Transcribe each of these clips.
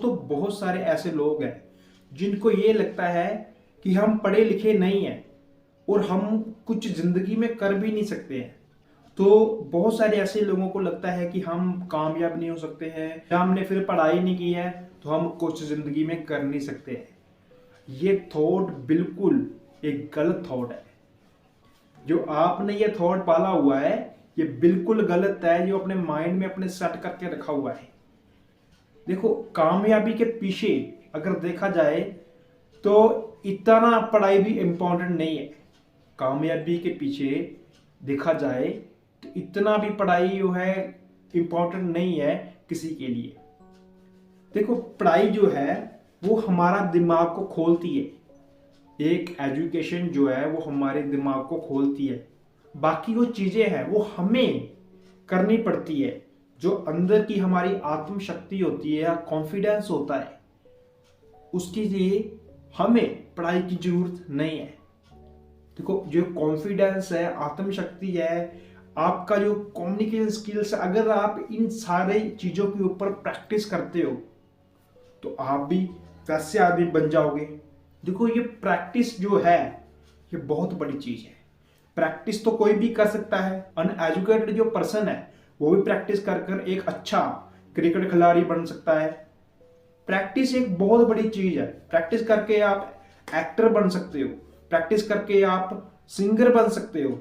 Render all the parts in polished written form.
दोस्तों बहुत सारे ऐसे लोग हैं जिनको ये लगता है कि हम पढ़े लिखे नहीं हैं और हम कुछ जिंदगी में कर भी नहीं सकते हैं। तो बहुत सारे ऐसे लोगों को लगता है कि हम कामयाब नहीं हो सकते हैं या हमने फिर पढ़ाई नहीं की है तो हम कुछ जिंदगी में कर नहीं सकते हैं। ये थॉट बिल्कुल एक गलत थॉट है। जो आपने ये थॉट पाला हुआ है ये बिल्कुल गलत है, जो अपने माइंड में अपने सेट करके रखा हुआ है। देखो, कामयाबी के पीछे अगर देखा जाए तो इतना पढ़ाई भी इम्पोर्टेंट नहीं है। कामयाबी के पीछे देखा जाए तो इतना भी पढ़ाई जो है इम्पोर्टेंट नहीं है किसी के लिए। देखो, पढ़ाई जो है वो हमारा दिमाग को खोलती है। एक एजुकेशन जो है वो हमारे दिमाग को खोलती है। बाकी वो चीजें हैं वो हमें करनी पड़ती है। जो अंदर की हमारी आत्मशक्ति होती है या कॉन्फिडेंस होता है, उसके लिए हमें पढ़ाई की जरूरत नहीं है। देखो, जो कॉन्फिडेंस है, आत्मशक्ति है, आपका जो कम्युनिकेशन स्किल्स है, अगर आप इन सारे चीजों के ऊपर प्रैक्टिस करते हो तो आप भी वैसे आदमी बन जाओगे। देखो, ये प्रैक्टिस जो है ये बहुत बड़ी चीज है। प्रैक्टिस तो कोई भी कर सकता है। अनएजुकेटेड जो पर्सन है वो भी प्रैक्टिस कर कर एक अच्छा क्रिकेट खिलाड़ी बन सकता है। प्रैक्टिस एक बहुत बड़ी चीज है। प्रैक्टिस करके आप एक्टर बन सकते हो, प्रैक्टिस करके आप सिंगर बन सकते हो।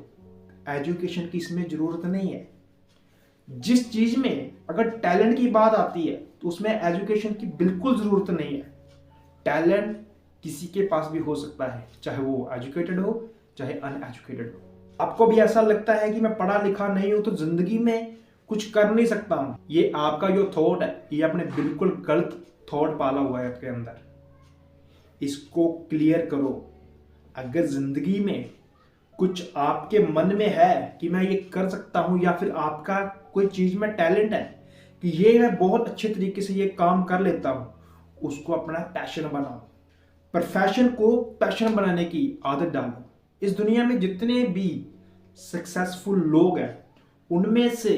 एजुकेशन की इसमें जरूरत नहीं है। जिस चीज में अगर टैलेंट की बात आती है तो उसमें एजुकेशन की बिल्कुल जरूरत नहीं है। टैलेंट किसी के पास भी हो सकता है, चाहे वो एजुकेटेड हो चाहे अनएजुकेटेड हो। आपको भी ऐसा लगता है कि मैं पढ़ा लिखा नहीं हूं तो जिंदगी में कुछ कर नहीं सकता हूं, ये आपका जो थॉट है ये आपने बिल्कुल गलत थॉट पाला हुआ है आपके अंदर। इसको क्लियर करो। अगर जिंदगी में कुछ आपके मन में है कि मैं ये कर सकता हूं, या फिर आपका कोई चीज में टैलेंट है कि ये मैं बहुत अच्छे तरीके से ये काम कर लेता हूं, उसको अपना पैशन बनाओ। प्रोफेशन को पैशन बनाने की आदत डालो। इस दुनिया में जितने भी सक्सेसफुल लोग हैं उनमें से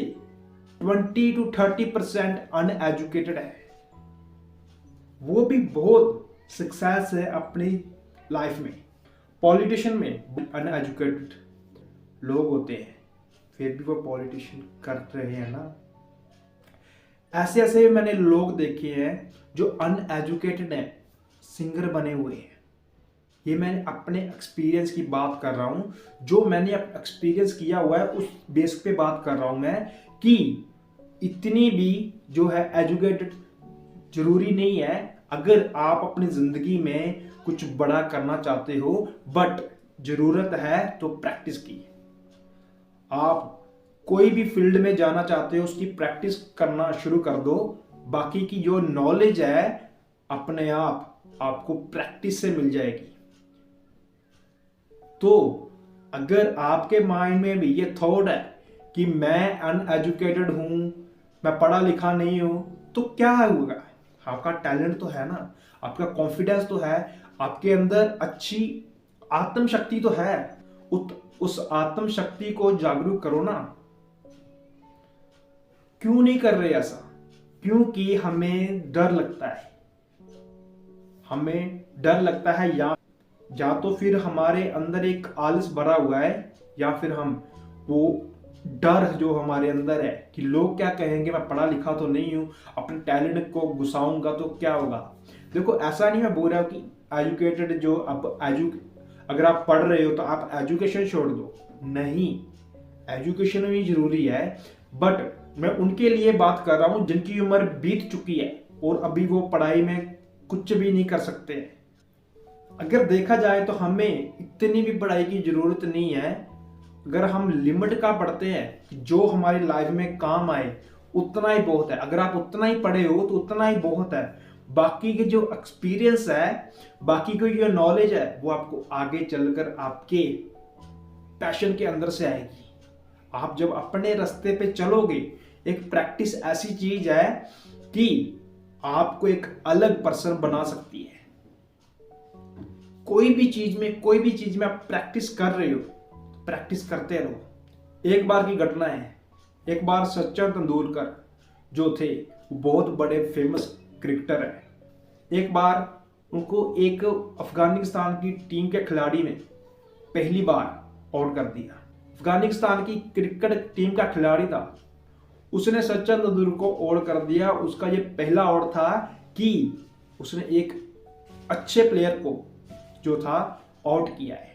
20 to 30% अनएजुकेटेड है। वो भी बहुत सक्सेस है अपनी लाइफ में। पॉलिटिशियन में अनएजुकेटेड लोग होते हैं, फिर भी वो पॉलिटिशियन कर रहे हैं ना। ऐसे ऐसे मैंने लोग देखे हैं जो अनएजुकेटेड हैं, सिंगर बने हुए हैं। ये मैंने अपने एक्सपीरियंस की बात कर रहा हूं। जो मैंने एक्सपीरियंस किया हुआ है उस बेस पे बात कर रहा हूं मैं, कि इतनी भी जो है एजुकेटेड जरूरी नहीं है। अगर आप अपनी जिंदगी में कुछ बड़ा करना चाहते हो, बट जरूरत है तो प्रैक्टिस की। आप कोई भी फील्ड में जाना चाहते हो उसकी प्रैक्टिस करना शुरू कर दो। बाकी की जो नॉलेज है अपने आप आपको प्रैक्टिस से मिल जाएगी। तो अगर आपके माइंड में भी ये थॉट है कि मैं अनएजुकेटेड हूं, मैं पढ़ा लिखा नहीं हूं, तो क्या होगा? आपका टैलेंट तो है ना, आपका कॉन्फिडेंस तो है, आपके अंदर अच्छी आत्मशक्ति तो है। उस आत्मशक्ति को जागरूक करो ना। क्यों नहीं कर रहे ऐसा? क्योंकि हमें डर लगता है। हमें डर लगता है, या तो फिर हमारे अंदर एक आलस भरा हुआ है, या फिर हम वो डर जो हमारे अंदर है कि लोग क्या कहेंगे, मैं पढ़ा लिखा तो नहीं हूं, अपने टैलेंट को घुसाऊंगा तो क्या होगा। देखो, ऐसा नहीं मैं बोल रहा हूं कि एजुकेटेड जो अगर आप पढ़ रहे हो तो आप एजुकेशन छोड़ दो, नहीं, एजुकेशन भी जरूरी है। बट मैं उनके लिए बात कर रहा हूं जिनकी उम्र बीत चुकी है और अभी वो पढ़ाई में कुछ भी नहीं कर सकते। अगर देखा जाए तो हमें इतनी भी पढ़ाई की जरूरत नहीं है। अगर हम लिमिट का पढ़ते हैं जो हमारी लाइफ में काम आए उतना ही बहुत है। अगर आप उतना ही पढ़े हो तो उतना ही बहुत है। बाकी के जो एक्सपीरियंस है, बाकी की जो नॉलेज है, वो आपको आगे चलकर आपके पैशन के अंदर से आएगी। आप जब अपने रास्ते पे चलोगे, एक प्रैक्टिस ऐसी चीज है कि आपको एक अलग पर्सन बना सकती है। कोई भी चीज में आप प्रैक्टिस कर रहे हो, प्रैक्टिस करते रहो। एक बार की घटना है, एक बार सचिन तेंदुलकर जो थे वो बहुत बड़े फेमस क्रिकेटर है। एक बार उनको एक अफगानिस्तान की टीम के खिलाड़ी ने पहली बार आउट कर दिया। अफगानिस्तान की क्रिकेट टीम का खिलाड़ी था, उसने सचिन तेंदुलकर को आउट कर दिया। उसका ये पहला आउट था कि उसने एक अच्छे प्लेयर को जो था आउट किया है।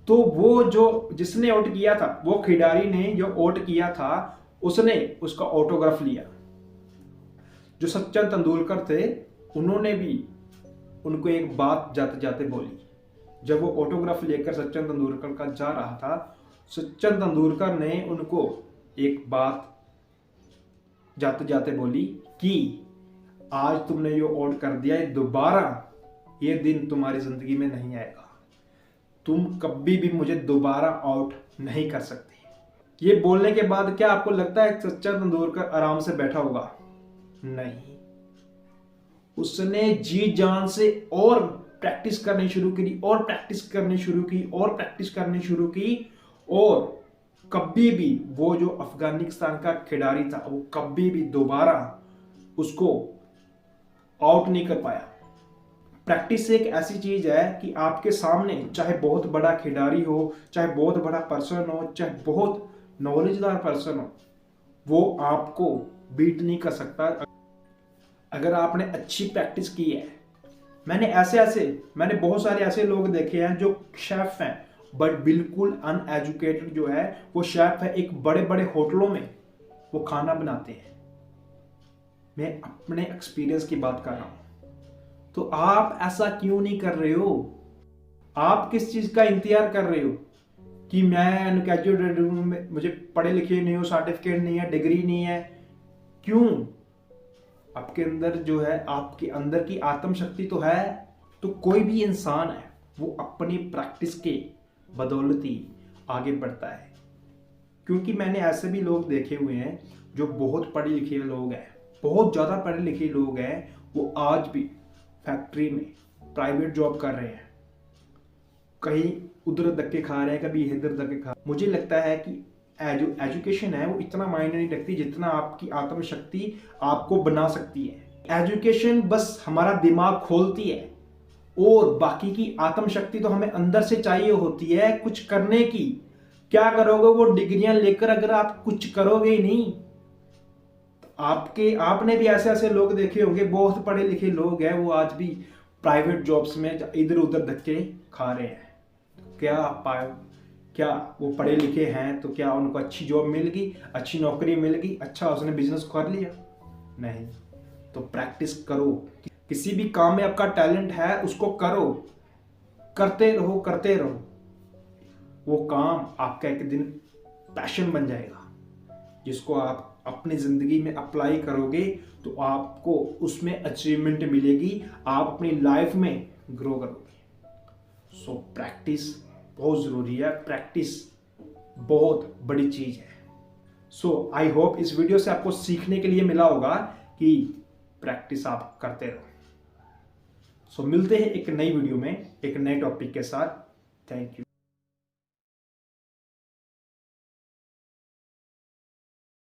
तो वो जो जिसने आउट किया था, वो खिलाड़ी ने जो आउट किया था, उसने उसका ऑटोग्राफ लिया। जो सचिन तेंदुलकर थे, उन्होंने भी उनको एक बात जाते जाते बोली। जब वो ऑटोग्राफ लेकर सचिन तेंदुलकर का जा रहा था, सचिन तेंदुलकर ने उनको एक बात जाते जाते बोली कि आज तुमने जो आउट कर दिया है, दोबारा ये दिन तुम्हारी जिंदगी में नहीं आएगा। तुम कभी भी मुझे दोबारा आउट नहीं कर सकते। ये बोलने के बाद क्या आपको लगता है सचिन तेंदुलकर आराम से बैठा होगा? नहीं, उसने जी जान से और प्रैक्टिस करनी शुरू की, और प्रैक्टिस करनी शुरू की, और प्रैक्टिस करनी शुरू की, और कभी भी वो जो अफगानिस्तान का खिलाड़ी था, वो कभी भी दोबारा उसको आउट नहीं कर पाया। प्रैक्टिस एक ऐसी चीज है कि आपके सामने चाहे बहुत बड़ा खिलाड़ी हो, चाहे बहुत बड़ा पर्सन हो, चाहे बहुत नॉलेजदार पर्सन हो, वो आपको बीट नहीं कर सकता अगर आपने अच्छी प्रैक्टिस की है। मैंने बहुत सारे ऐसे लोग देखे हैं जो शेफ हैं, बट बिल्कुल अनएजुकेटेड जो है वो शेफ है, एक बड़े बड़े होटलों में वो खाना बनाते हैं। मैं अपने एक्सपीरियंस की बात कर रहा हूं। तो आप ऐसा क्यों नहीं कर रहे हो? आप किस चीज का इंतजार कर रहे हो कि मैं अनग्रेजुएटेड हूं, मुझे पढ़े लिखे नहीं हो, सर्टिफिकेट नहीं है, डिग्री नहीं है? क्यों? आपके अंदर जो है, आपके अंदर की आत्मशक्ति तो है। तो कोई भी इंसान है वो अपनी प्रैक्टिस के बदौलत ही आगे बढ़ता है। क्योंकि मैंने ऐसे भी लोग देखे हुए हैं जो बहुत पढ़े लिखे लोग हैं, बहुत ज़्यादा पढ़े लिखे लोग हैं, वो आज भी फैक्ट्री में प्राइवेट जॉब कर रहे हैं, कहीं उधर धक्के खा रहे हैं, कभी इधर धक्के खा। मुझे लगता है कि एजुकेशन है वो इतना मायने नहीं रखती जितना आपकी आत्मशक्ति आपको बना सकती है। एजुकेशन बस हमारा दिमाग खोलती है, और बाकी की आत्मशक्ति तो हमें अंदर से चाहिए होती है कुछ करने की। क्या करोगे वो डिग्रियां लेकर अगर आप कुछ करोगे ही नहीं? तो आपने भी ऐसे ऐसे लोग देखे होंगे, बहुत पढ़े लिखे लोग हैं, वो आज भी प्राइवेट जॉब्स में इधर उधर धक्के खा रहे हैं। क्या वो पढ़े लिखे हैं तो क्या उनको अच्छी जॉब मिल गई, अच्छी नौकरी मिल गई, अच्छा उसने बिजनेस कर लिया? नहीं। तो प्रैक्टिस करो, किसी भी काम में आपका टैलेंट है उसको करो, करते रहो करते रहो। वो काम आपका एक दिन पैशन बन जाएगा, जिसको आप अपनी जिंदगी में अप्लाई करोगे तो आपको उसमें अचीवमेंट मिलेगी, आप अपनी लाइफ में ग्रो करोगे। सो प्रैक्टिस बहुत जरूरी है, प्रैक्टिस बहुत बड़ी चीज है। सो आई होप इस वीडियो से आपको सीखने के लिए मिला होगा कि प्रैक्टिस आप करते रहो। सो मिलते हैं एक नई वीडियो में एक नए टॉपिक के साथ। Thank you.